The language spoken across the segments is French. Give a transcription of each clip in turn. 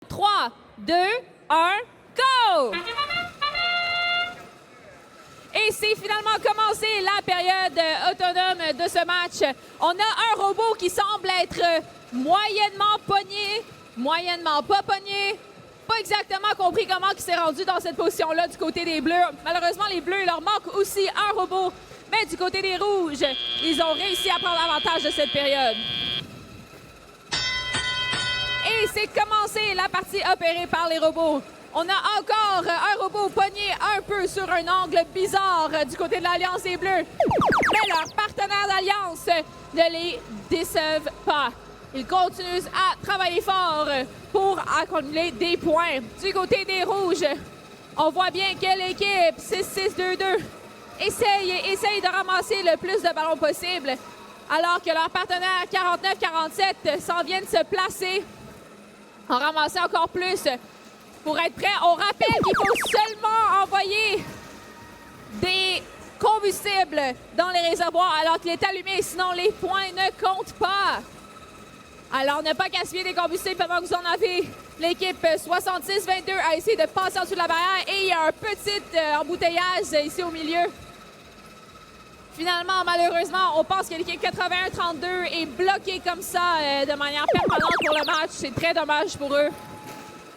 3, 2, 1, go! Et c'est finalement commencé la période autonome de ce match. On a un robot qui semble être moyennement pogné, moyennement pas pogné. Pas exactement compris comment il s'est rendu dans cette position-là du côté des Bleus. Malheureusement, les Bleus, il leur manque aussi un robot. Mais du côté des Rouges, ils ont réussi à prendre l'avantage de cette période. Et c'est commencé la partie opérée par les robots. On a encore un robot pogné un peu sur un angle bizarre du côté de l'Alliance des Bleus. Mais leurs partenaires d'Alliance ne les décevent pas. Ils continuent à travailler fort pour accumuler des points. Du côté des Rouges, on voit bien que l'équipe 6-6-2-2 essaye de ramasser le plus de ballons possible, alors que leurs partenaires 49-47 s'en viennent se placer, en ramasser encore plus pour être prêts. On rappelle qu'il faut seulement envoyer des combustibles dans les réservoirs alors qu'il est allumé, sinon les points ne comptent pas. Alors, ne pas gaspiller des combustibles pendant que vous en avez. L'équipe 66-22 a essayé de passer en dessous de la barrière et il y a un petit embouteillage ici au milieu. Finalement, malheureusement, on pense que l'équipe 81-32 est bloquée comme ça de manière permanente pour le match. C'est très dommage pour eux.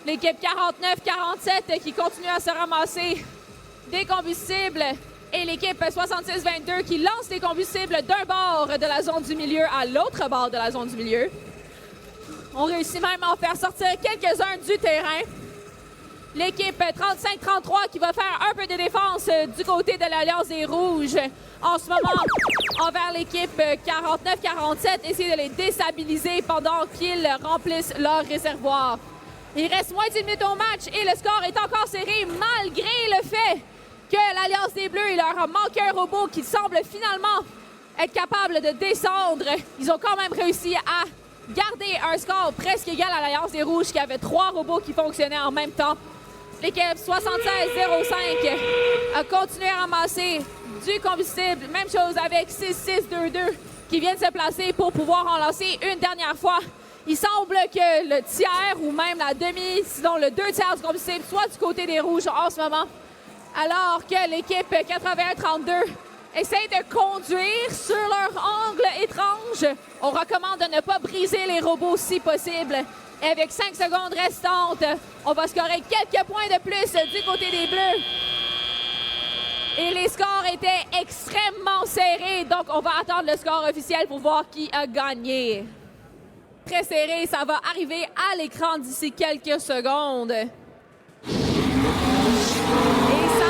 L'équipe 49-47 qui continue à se ramasser des combustibles et l'équipe 66-22 qui lance des combustibles d'un bord de la zone du milieu à l'autre bord de la zone du milieu. On réussit même à en faire sortir quelques-uns du terrain. L'équipe 35-33 qui va faire un peu de défense du côté de l'Alliance des Rouges. En ce moment, envers l'équipe 49-47, essayer de les déstabiliser pendant qu'ils remplissent leur réservoir. Il reste moins d'1 minute au match et le score est encore serré malgré le fait que l'Alliance des Bleus, il leur a manqué un robot qui semble finalement être capable de descendre. Ils ont quand même réussi à garder un score presque égal à l'Alliance des Rouges qui avait 3 robots qui fonctionnaient en même temps. L'équipe 76-05 a continué à ramasser du combustible. Même chose avec 6-6-2-2 qui viennent se placer pour pouvoir en lancer une dernière fois. Il semble que le tiers ou même la demi, sinon le 2 tiers du combustible soit du côté des Rouges en ce moment. Alors que l'équipe 81-32 essaie de conduire sur leur angle étrange. On recommande de ne pas briser les robots si possible. Et avec 5 secondes restantes, on va scorer quelques points de plus du côté des Bleus. Et les scores étaient extrêmement serrés, donc on va attendre le score officiel pour voir qui a gagné. Très serré, ça va arriver à l'écran d'ici quelques secondes. Ça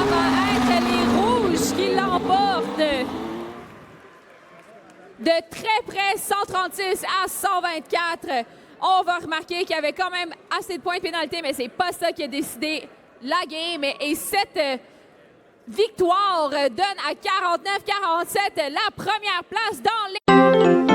va être les Rouges qui l'emportent. De très près, 136 à 124. On va remarquer qu'il y avait quand même assez de points de pénalité, mais c'est pas ça qui a décidé la game. Et cette victoire donne à 49-47 la première place dans les...